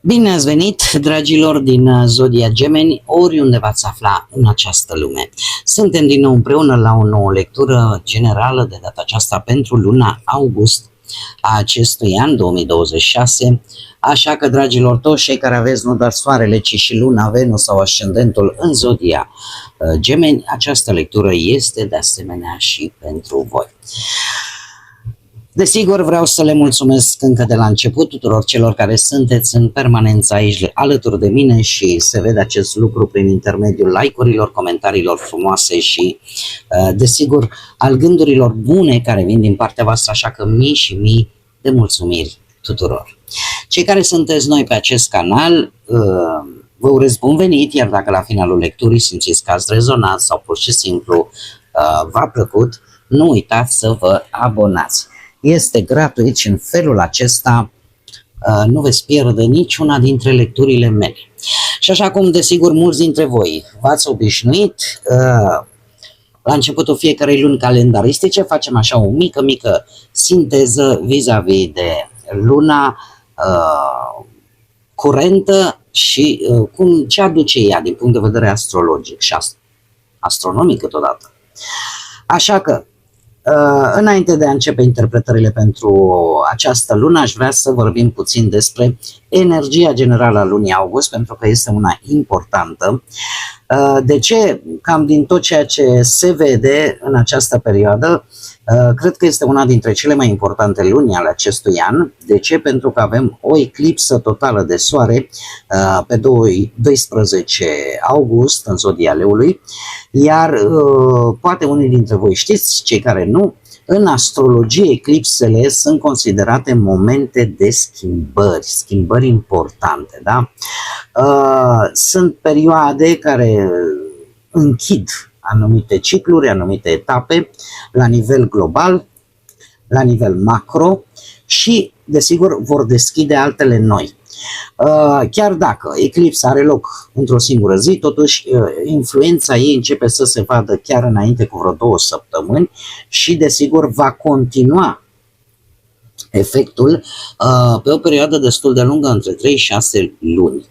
Bine ați venit, dragilor din Zodia Gemeni, oriunde v-ați afla în această lume. Suntem din nou împreună la o nouă lectură generală, de data aceasta pentru luna august a acestui an 2026. Așa că, dragilor, toți cei care aveți nu doar soarele, ci și luna, Venus sau ascendentul în Zodia Gemeni, această lectură este de asemenea și pentru voi. Desigur, vreau să le mulțumesc încă de la început tuturor celor care sunteți în permanență aici alături de mine și se vede acest lucru prin intermediul like-urilor, comentariilor frumoase și, desigur, al gândurilor bune care vin din partea voastră, așa că mii și mii de mulțumiri tuturor. Cei care sunteți noi pe acest canal, vă urez bun venit, iar dacă la finalul lecturii simțiți că ați rezonat sau pur și simplu v-a plăcut, nu uitați să vă abonați. Este gratuit și în felul acesta nu veți pierde niciuna dintre lecturile mele. Și așa cum desigur mulți dintre voi v-ați obișnuit, la începutul fiecarei luni calendaristice facem așa o mică sinteză vis-a-vis de luna curentă și ce aduce ea din punct de vedere astrologic și astronomic câteodată. Așa că, înainte de a începe interpretările pentru această lună, aș vrea să vorbim puțin despre energia generală a lunii august, pentru că este una importantă. De ce? Cam din tot ceea ce se vede în această perioadă, cred că este una dintre cele mai importante luni ale acestui an. De ce? Pentru că avem o eclipsă totală de soare pe 12 august în Zodia Leului, iar poate unii dintre voi știți, cei care nu, în astrologie eclipsele sunt considerate momente de schimbări importante, da? Sunt perioade care închid anumite cicluri, anumite etape la nivel global, la nivel macro și, desigur, vor deschide altele noi. Chiar dacă eclipsa are loc într-o singură zi, totuși influența ei începe să se vadă chiar înainte cu vreo 2 săptămâni și, desigur, va continua efectul pe o perioadă destul de lungă, între 3 și 6 luni.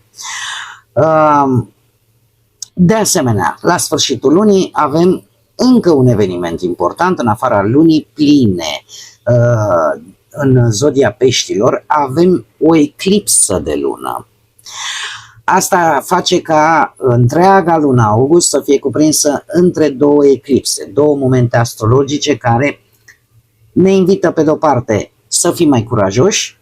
De asemenea, la sfârșitul lunii avem încă un eveniment important, în afara lunii pline. În Zodia Peștilor avem o eclipsă de lună. Asta face ca întreaga lună august să fie cuprinsă între două eclipse, două momente astrologice care ne invită pe de-o parte să fim mai curajoși,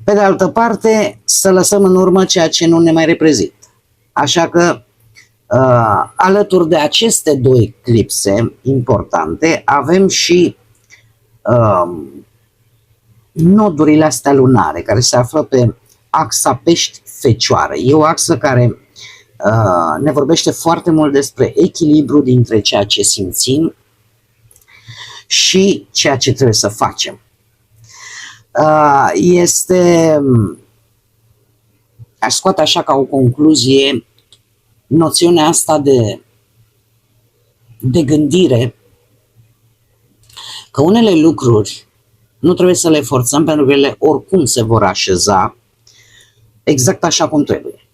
pe de altă parte să lăsăm în urmă ceea ce nu ne mai reprezintă. Așa că alături de aceste două eclipse importante avem și nodurile astea lunare care se află pe axa Pești-Fecioară. E o axă care ne vorbește foarte mult despre echilibru dintre ceea ce simțim și ceea ce trebuie să facem. Aș scoate așa ca o concluzie noțiunea asta de gândire că unele lucruri nu trebuie să le forțăm pentru că ele oricum se vor așeza exact așa cum trebuie.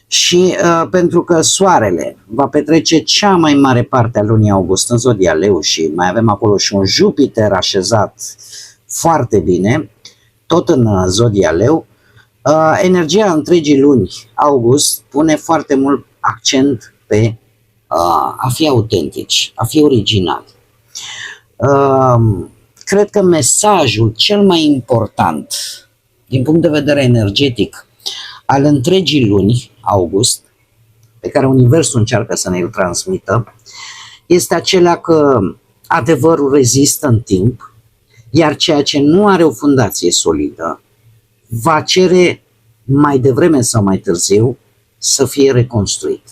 Și pentru că soarele va petrece cea mai mare parte a lunii august în Zodia Leu și mai avem acolo și un Jupiter așezat foarte bine, tot în Zodia Leu, energia întregii luni august pune foarte mult accent pe a fi autentici, a fi originali. Cred că mesajul cel mai important din punct de vedere energetic al întregii luni august, pe care Universul încearcă să ne-l transmită, este acela că adevărul rezistă în timp, iar ceea ce nu are o fundație solidă va cere mai devreme sau mai târziu să fie reconstruit.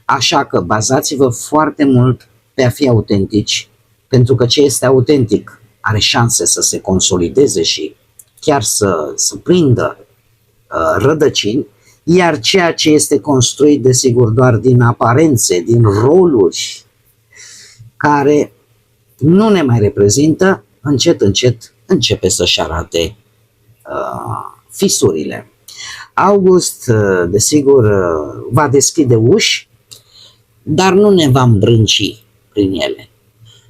Așa că bazați-vă foarte mult pe a fi autentici, pentru că ce este autentic are șanse să se consolideze și chiar să prindă rădăcini, iar ceea ce este construit, desigur, doar din aparențe, din roluri care nu ne mai reprezintă, încet începe să-și arate fisurile. August, desigur, va deschide uși, dar nu ne va îmbrânci prin ele.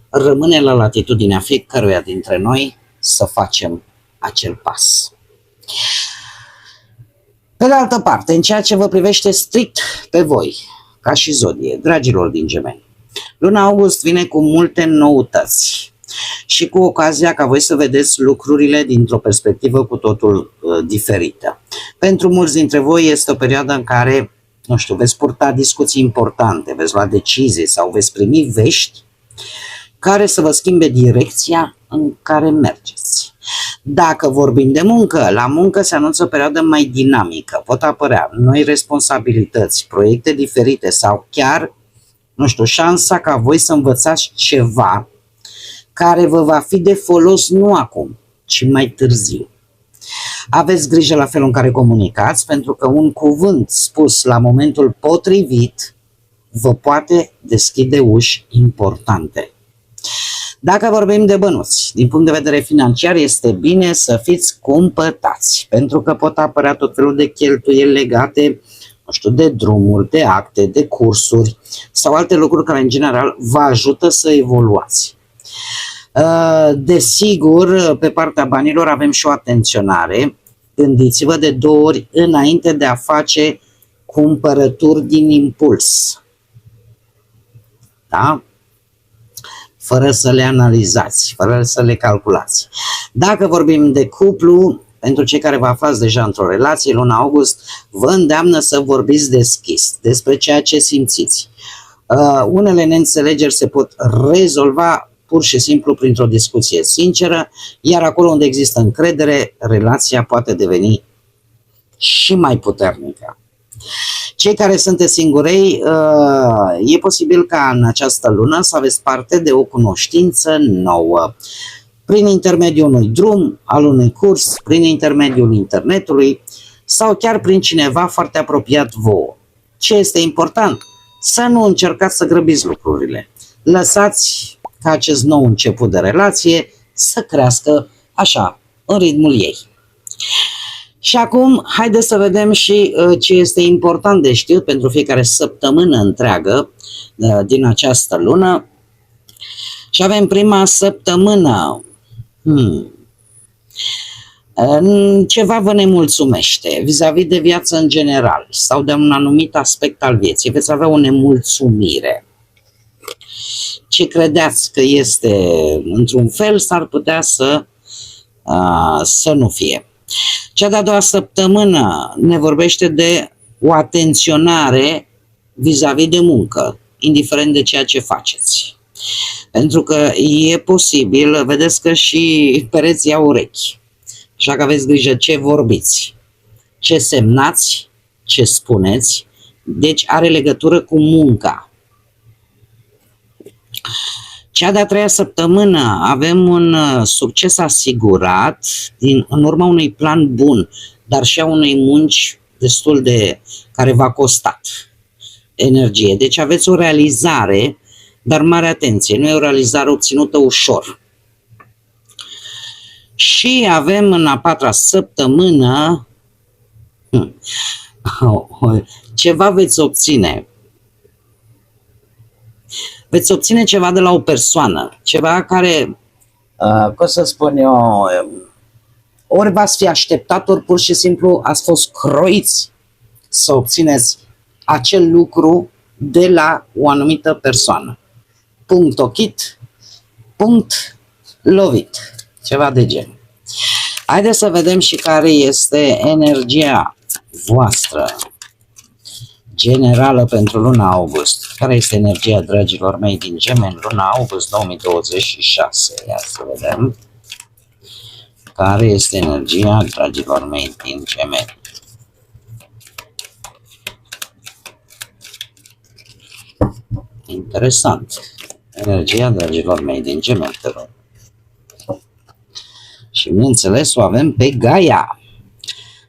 Rămâne la latitudinea fiecăruia dintre noi să facem acel pas. Pe de altă parte, în ceea ce vă privește strict pe voi, ca și zodie, dragilor din Gemeni, luna august vine cu multe noutăți și cu ocazia ca voi să vedeți lucrurile dintr-o perspectivă cu totul diferită. Pentru mulți dintre voi este o perioadă în care, nu știu, veți purta discuții importante, veți lua decizii sau veți primi vești care să vă schimbe direcția în care mergeți. Dacă vorbim de muncă, la muncă se anunță o perioadă mai dinamică. Pot apărea noi responsabilități, proiecte diferite sau chiar, nu știu, șansa ca voi să învățați ceva care vă va fi de folos nu acum, ci mai târziu. Aveți grijă la felul în care comunicați, pentru că un cuvânt spus la momentul potrivit vă poate deschide uși importante. Dacă vorbim de bănuți, din punct de vedere financiar, este bine să fiți cumpătați, pentru că pot apărea tot felul de cheltuieli legate, nu știu, de drumuri, de acte, de cursuri sau alte lucruri care, în general, vă ajută să evoluați. Desigur, pe partea banilor avem și o atenționare. Gândiți-vă de 2 ori înainte de a face cumpărături din impuls. Da? Fără să le analizați, fără să le calculați. Dacă vorbim de cuplu, pentru cei care vă aflați deja într-o relație, luna august vă îndeamnă să vorbiți deschis despre ceea ce simțiți. Unele neînțelegeri se pot rezolva pur și simplu printr-o discuție sinceră, iar acolo unde există încredere, relația poate deveni și mai puternică. Cei care sunteți singurei, e posibil ca în această lună să aveți parte de o cunoștință nouă, prin intermediul unui drum, al unui curs, prin intermediul internetului sau chiar prin cineva foarte apropiat vouă. Ce este important? Să nu încercați să grăbiți lucrurile. Lăsați ca acest nou început de relație să crească așa, în ritmul ei. Și acum, haideți să vedem și ce este important de știut pentru fiecare săptămână întreagă din această lună. Și avem prima săptămână. Ceva vă nemulțumește vis-a-vis de viață în general sau de un anumit aspect al vieții. Veți avea o nemulțumire. Ce credeați că este într-un fel s-ar putea să nu fie. Cea de-a doua săptămână ne vorbește de o atenționare vis-a-vis de muncă, indiferent de ceea ce faceți. Pentru că e posibil, vedeți că și pereții au urechi. Așa că aveți grijă ce vorbiți, ce semnați, ce spuneți, deci are legătură cu munca. Cea de-a treia săptămână avem un succes asigurat în urma unui plan bun, dar și a unei munci destul de care v-a costat energie. Deci aveți o realizare, dar mare atenție, nu e o realizare obținută ușor. Și avem în a patra săptămână ceva veți obține. Veți obține ceva de la o persoană, ceva care, cum să spun eu, ori v-ați fi așteptat, ori pur și simplu ați fost croiți să obțineți acel lucru de la o anumită persoană. Punct ochit, punct lovit, ceva de gen. Haideți să vedem și care este energia voastră generală pentru luna august. Care este energia, dragilor mei, din Gemeni, luna august 2026? Ia să vedem. Care este energia, dragilor mei, din Gemeni? Interesant. Energia, dragilor mei, din Gemeni, te rog. Și, bineînțeles, o avem pe Gaia.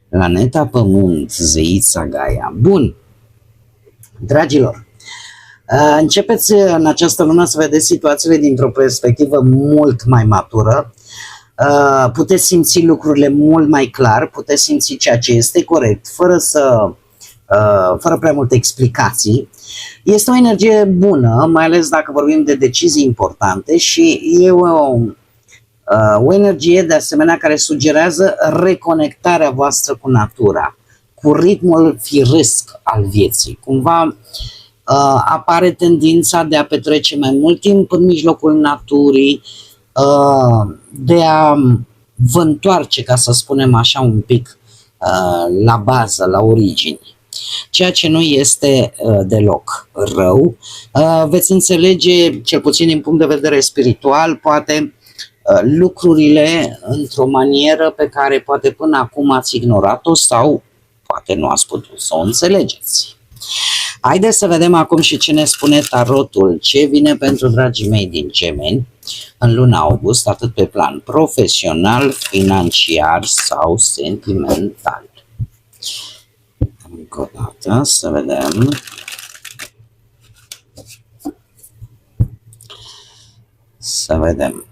Planeta Pământ, zeița Gaia. Bun. Dragilor, începeți în această lună să vedeți situațiile dintr-o perspectivă mult mai matură. puteți simți lucrurile mult mai clar, puteți simți ceea ce este corect, fără prea multe explicații. Este o energie bună, mai ales dacă vorbim de decizii importante și e o energie de asemenea care sugerează reconectarea voastră cu natura, cu ritmul firesc al vieții. Cumva apare tendința de a petrece mai mult timp în mijlocul naturii, de a vă întoarce, ca să spunem așa, un pic la bază, la origini. Ceea ce nu este deloc rău. Veți înțelege, cel puțin din punct de vedere spiritual, poate lucrurile într-o manieră pe care poate până acum ați ignorat-o sau poate nu ați putut să o înțelegeți. Haideți să vedem acum și ce ne spune tarotul, ce vine pentru dragii mei din Gemeni în luna august, atât pe plan profesional, financiar sau sentimental. Încă o dată, să vedem. Să vedem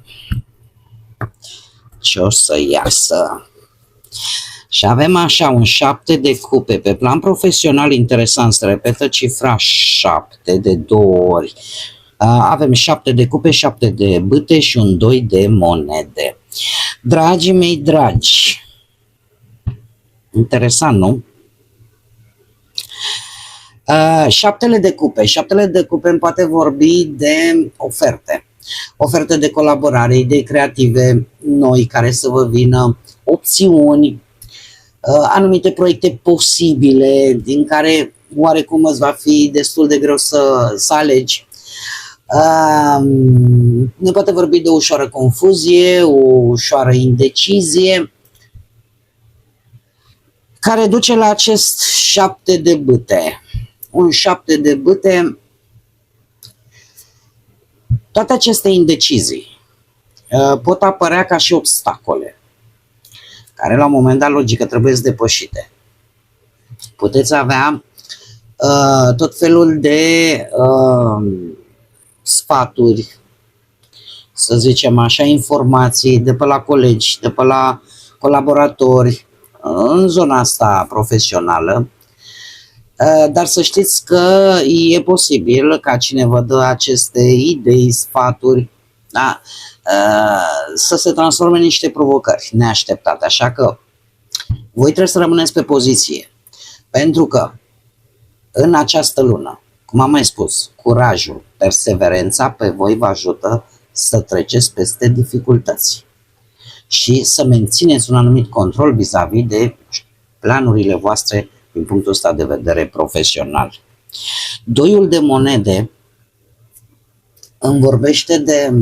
ce o să iasă. Și avem așa un 7 de cupe. Pe plan profesional, interesant, se repetă cifra 7 de 2 ori. Avem 7 de cupe, 7 de bâte și un 2 de monede. Dragii mei dragi, interesant, nu? Șaptele de cupe îmi poate vorbi de oferte de colaborare, idei creative noi care să vă vină, opțiuni, anumite proiecte posibile din care oarecum îți va fi destul de greu să alegi. Ne poate vorbi de o ușoară confuzie, o ușoară indecizie, care duce la acest 7 de bâte. Un 7 de bâte. Toate aceste indecizii pot apărea ca și obstacole, care la un moment dat logică trebuie să depășite. Puteți avea tot felul de sfaturi, să zicem așa, informații de pe la colegi, de pe la colaboratori în zona asta profesională, dar să știți că e posibil ca cine vă dă aceste idei, sfaturi, da, să se transforme în niște provocări neașteptate. Așa că voi trebuie să rămâneți pe poziție, pentru că în această lună, cum am mai spus, curajul, perseverența pe voi vă ajută să treceți peste dificultăți și să mențineți un anumit control vis-a-vis de planurile voastre din punctul ăsta de vedere profesional. Doiul de monede îmi vorbește de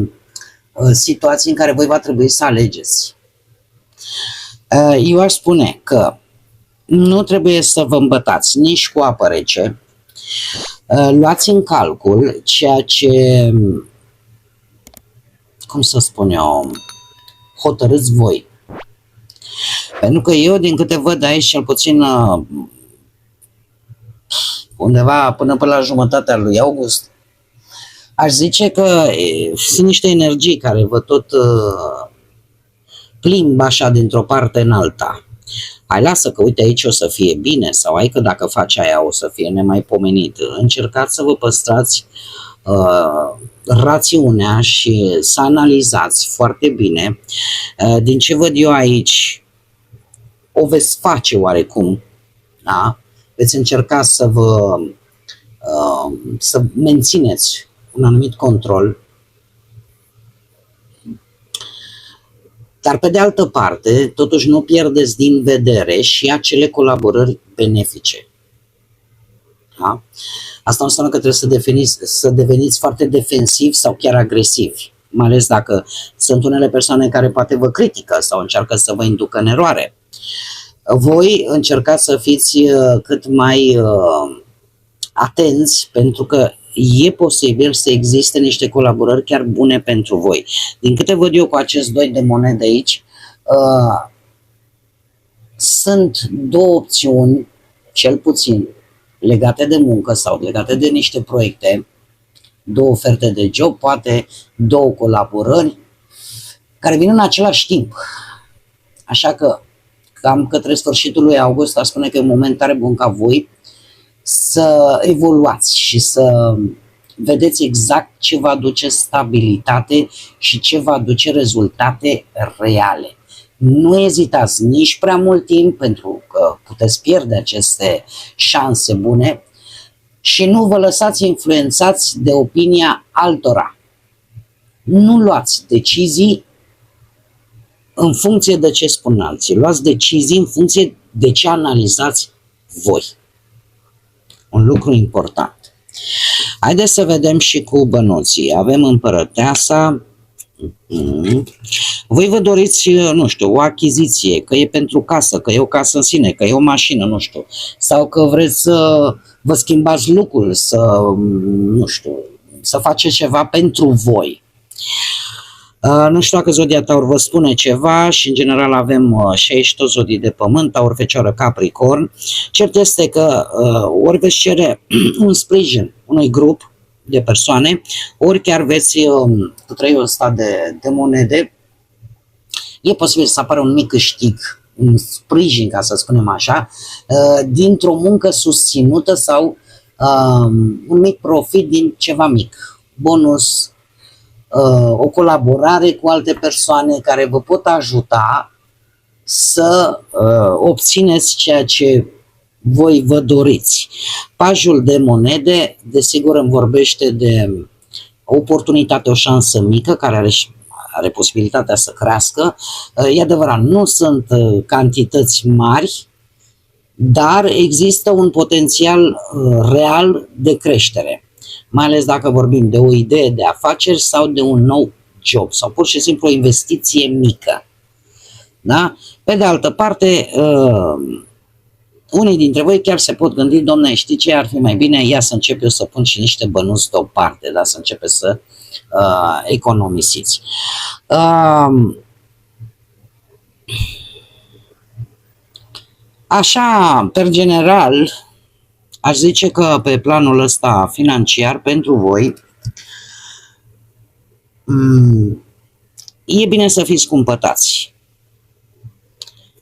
situații în care voi va trebui să alegeți. Eu aș spune că nu trebuie să vă îmbătați nici cu apă rece, luați în calcul ceea ce, cum să spun eu, hotărâți voi. Pentru că eu, din câte văd aici, cel puțin undeva până la jumătatea lui august, aș zice că sunt niște energii care vă tot plimb așa dintr-o parte în alta. Hai, lasă că uite aici o să fie bine, sau hai că dacă faci aia o să fie nemaipomenit. Încercați să vă păstrați rațiunea și să analizați foarte bine. Din ce văd eu aici, o veți face oarecum, da? Veți încerca să mențineți un anumit control, dar pe de altă parte, totuși nu pierdeți din vedere și acele colaborări benefice. Da? Asta nu înseamnă că trebuie să deveniți foarte defensivi sau chiar agresivi, mai ales dacă sunt unele persoane care poate vă critică sau încearcă să vă inducă în eroare. Voi încercați să fiți cât mai atenți, pentru că e posibil să existe niște colaborări chiar bune pentru voi. Din câte văd eu cu acest 2 de monede aici, sunt două opțiuni, cel puțin, legate de muncă sau legate de niște proiecte, două oferte de job, poate două colaborări care vin în același timp. Așa că cam către sfârșitul lui august, aș spune că e un moment tare bun ca voi să evoluați și să vedeți exact ce va aduce stabilitate și ce va aduce rezultate reale. Nu ezitați nici prea mult timp, pentru că puteți pierde aceste șanse bune, și nu vă lăsați influențați de opinia altora. Nu luați decizii în funcție de ce spun alții. Luați decizii în funcție de ce analizați voi. Un lucru important. Haideți să vedem și cu bănuții. Avem împărăteasa. Voi vă doriți, nu știu, o achiziție, că e pentru casă, că e o casă în sine, că e o mașină, nu știu. Sau că vreți să vă schimbați lucrul, să, nu știu, să faceți ceva pentru voi. Nu știu dacă zodia Taur vă spune ceva și în general avem 60 tot zodii de pământ, Taur, Fecioară, Capricorn. Cert este că ori veți cere un sprijin unui grup de persoane, ori chiar veți trăi o stat de monede, e posibil să apară un mic câștig, un sprijin, ca să spunem așa, dintr-o muncă susținută sau un mic profit din ceva mic, bonus, o colaborare cu alte persoane care vă pot ajuta să obțineți ceea ce voi vă doriți. Pajul de monede, desigur, îmi vorbește de o oportunitate, o șansă mică care are posibilitatea să crească. E adevărat, nu sunt cantități mari, dar există un potențial real de creștere. Mai ales dacă vorbim de o idee de afaceri sau de un nou job sau pur și simplu o investiție mică. Da? Pe de altă parte, unii dintre voi chiar se pot gândi, domne, știi ce, ar fi mai bine, ia să încep eu să pun și niște bănuți deoparte, da? Să începe să economisiți. Așa, per general, aș zice că pe planul ăsta financiar pentru voi e bine să fiți cumpătați.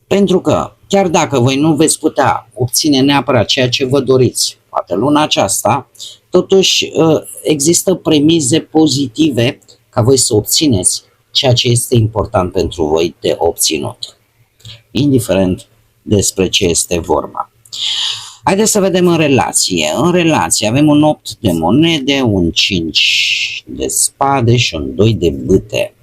Pentru că chiar dacă voi nu veți putea obține neapărat ceea ce vă doriți, poate luna aceasta, totuși există premize pozitive ca voi să obțineți ceea ce este important pentru voi de obținut, indiferent despre ce este vorba. Haideți să vedem în relație. În relație avem un 8 de monede, un 5 de spade și un 2 de bâte.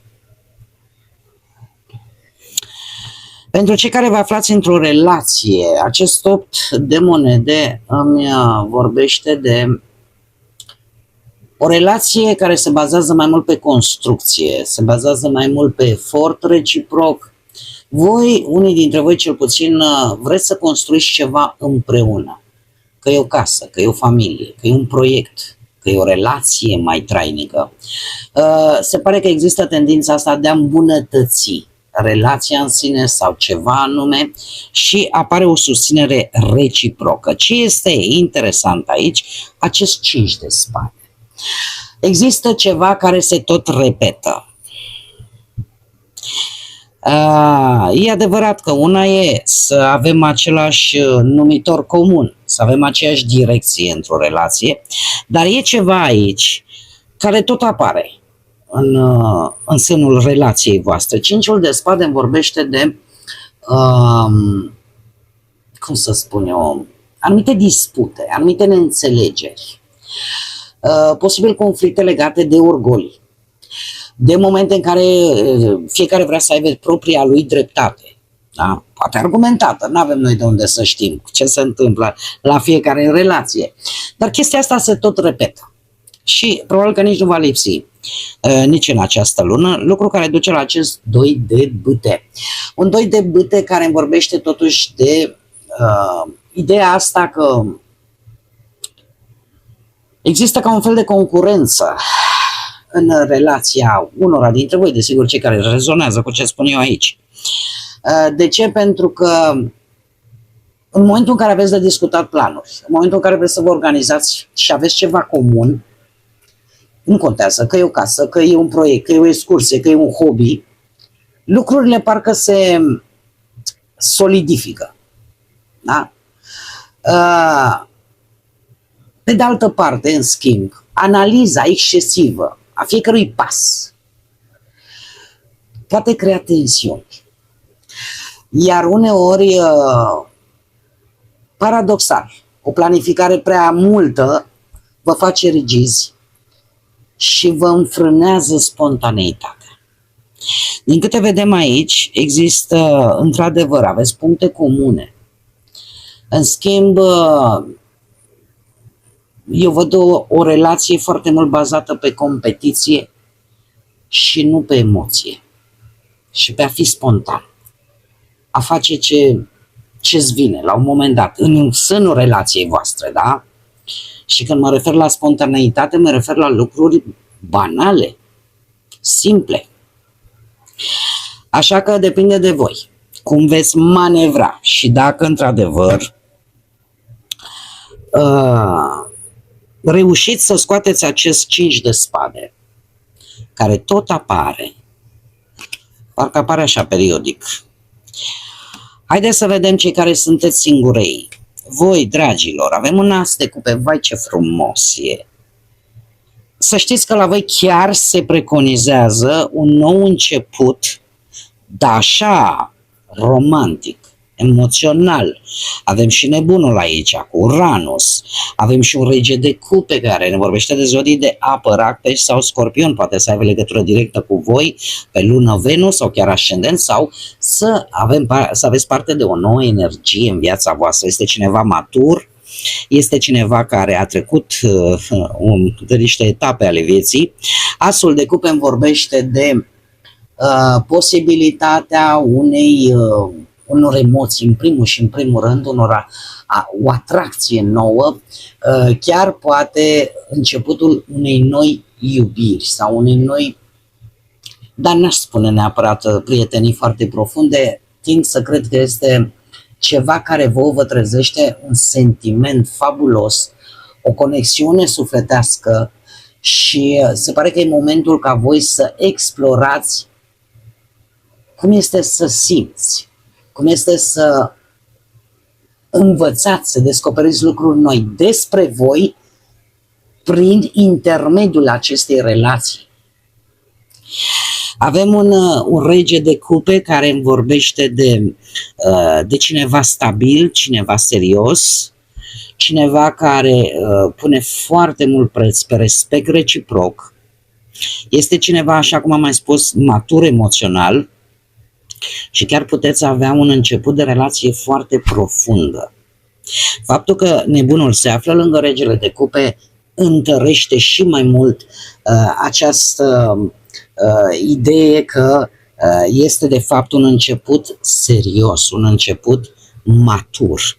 Pentru cei care vă aflați într-o relație, acest 8 de monede îmi vorbește de o relație care se bazează mai mult pe construcție, se bazează mai mult pe efort reciproc. Voi, unii dintre voi cel puțin, vreți să construiți ceva împreună. Că e o casă, că e o familie, că e un proiect, că e o relație mai trainică. Se pare că există tendința asta de a îmbunătăți relația în sine sau ceva anume și apare o susținere reciprocă. Ce este interesant aici? Acest 5 de spade. Există ceva care se tot repetă. E adevărat că una e să avem același numitor comun, să avem aceeași direcție într-o relație, dar e ceva aici care tot apare în sânul relației voastre. Cinciul de spade îmi vorbește de, cum să spun eu, anumite dispute, anumite neînțelegeri, posibil conflicte legate de orgolii, de momente în care fiecare vrea să aibă propria lui dreptate. Da? Poate argumentată, nu avem noi de unde să știm ce se întâmplă la fiecare relație. Dar chestia asta se tot repetă. Și probabil că nici nu va lipsi nici în această lună, lucru care duce la acest 2 de bâte. Un 2 de bâte care îmi vorbește totuși de ideea asta că există ca un fel de concurență în relația unora dintre voi, desigur cei care rezonează cu ce spun eu aici. De ce? Pentru că în momentul în care aveți de discutat planuri, în momentul în care vreți să vă organizați și aveți ceva comun, nu contează că e o casă, că e un proiect, că e o excursie, că e un hobby, lucrurile parcă se solidifică. Da? Pe de altă parte, în schimb, analiza excesivă a fiecărui pas poate crea tensiuni. Iar uneori, paradoxal, o planificare prea multă vă face rigizi și vă înfrânează spontaneitatea. Din câte vedem aici, există, într-adevăr, aveți puncte comune. În schimb, eu văd o relație foarte mult bazată pe competiție și nu pe emoție. Și pe a fi spontan. A face ce-ți vine la un moment dat, în sânul relației voastre, da? Și când mă refer la spontaneitate, mă refer la lucruri banale, simple. Așa că depinde de voi cum veți manevra și dacă într-adevăr reușiți să scoateți acest 5 de spade care tot apare, parcă apare așa periodic. Haideți să vedem cei care sunteți singurei. Voi, dragilor, avem un as de cupe, vai ce frumos e. Să știți că la voi chiar se preconizează un nou început, dar așa, romantic, emoțional. Avem și nebunul aici, cu Uranus. Avem și un rege de cupe care ne vorbește de zodii de apă, rac, pești sau scorpion. Poate să aibă legătură directă cu voi, pe lună, Venus sau chiar ascendent, sau să aveți parte de o nouă energie în viața voastră. Este cineva matur, este cineva care a trecut de niște etape ale vieții. Asul de cupe îmi vorbește de posibilitatea unor emoții, în primul și în primul rând, o atracție nouă, chiar poate începutul unei noi iubiri sau unei noi, dar n-aș spune neapărat prietenii foarte profunde, tind să cred că este ceva care vă trezește un sentiment fabulos, o conexiune sufletească și se pare că e momentul ca voi să explorați cum este să simți, cum este să învățați, să descoperiți lucruri noi despre voi prin intermediul acestei relații. Avem un rege de cupe care îmi vorbește de cineva stabil, cineva serios, cineva care pune foarte mult preț pe respect reciproc. Este cineva, așa cum am mai spus, matur emoțional și chiar puteți avea un început de relație foarte profundă. Faptul că nebunul se află lângă regele de cupe întărește și mai mult această idee că este de fapt un început serios, un început matur.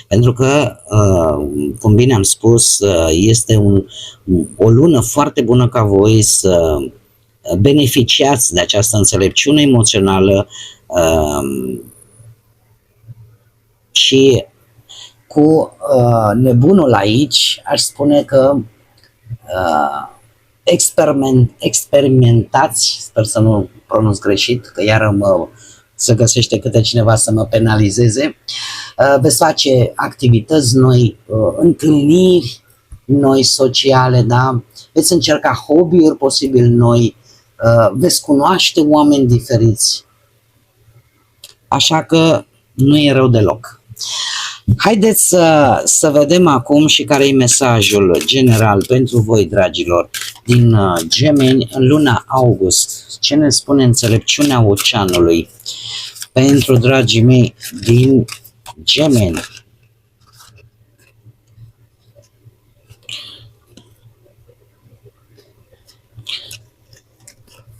Pentru că, cum bine am spus, este o lună foarte bună ca voi să beneficiați de această înțelepciune emoțională și cu nebunul aici aș spune că experimentați, sper să nu pronunț greșit, că iară se găsește câte cineva să mă penalizeze, veți face activități noi, întâlniri noi sociale, da? Veți încerca hobby-uri posibil noi, veți cunoaște oameni diferiți. Așa că nu e rău deloc. Haideți să vedem acum și care e mesajul general pentru voi, dragilor, din Gemeni în luna august. Ce ne spune înțelepciunea oceanului pentru dragii mei din Gemeni?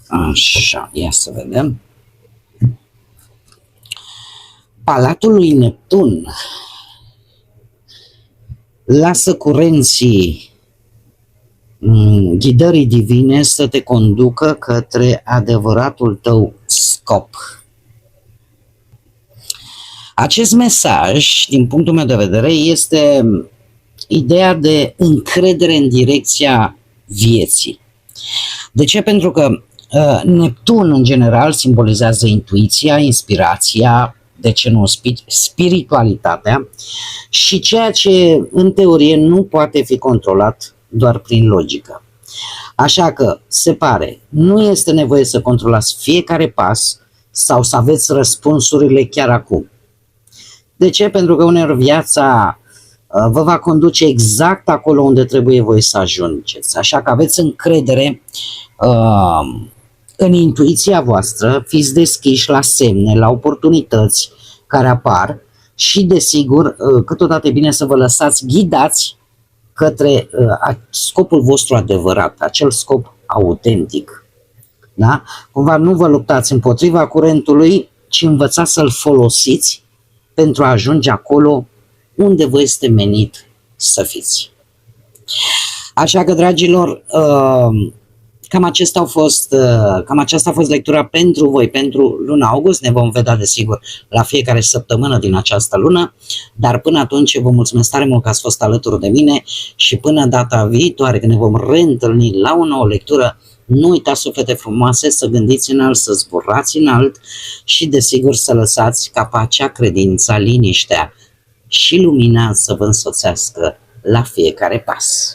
Așa, ia să vedem. Palatul lui Neptun lasă curenții ghidării divine să te conducă către adevăratul tău scop. Acest mesaj, din punctul meu de vedere, este ideea de încredere în direcția vieții. De ce? Pentru că Neptun, în general, simbolizează intuiția, inspirația, de ce nu, spiritualitatea și ceea ce, în teorie, nu poate fi controlat doar prin logică. Așa că, se pare, nu este nevoie să controlați fiecare pas sau să aveți răspunsurile chiar acum. De ce? Pentru că uneori viața vă va conduce exact acolo unde trebuie voi să ajungeți. Așa că aveți încredere în intuiția voastră, fiți deschiși la semne, la oportunități care apar și, desigur, câteodată e bine să vă lăsați ghidați către scopul vostru adevărat, acel scop autentic. Da? Cumva nu vă luptați împotriva curentului, ci învățați să-l folosiți pentru a ajunge acolo unde vă este menit să fiți. Așa că, dragilor, cam aceasta a fost lectura pentru voi, pentru luna august. Ne vom vedea, desigur, la fiecare săptămână din această lună, dar până atunci vă mulțumesc tare mult că ați fost alături de mine și până data viitoare, când ne vom reîntâlni la o nouă lectură, nu uitați, suflete frumoase, să gândiți înalt, să zburați înalt și, desigur, să lăsați ca pacea, credința, liniștea și lumina să vă însoțească la fiecare pas.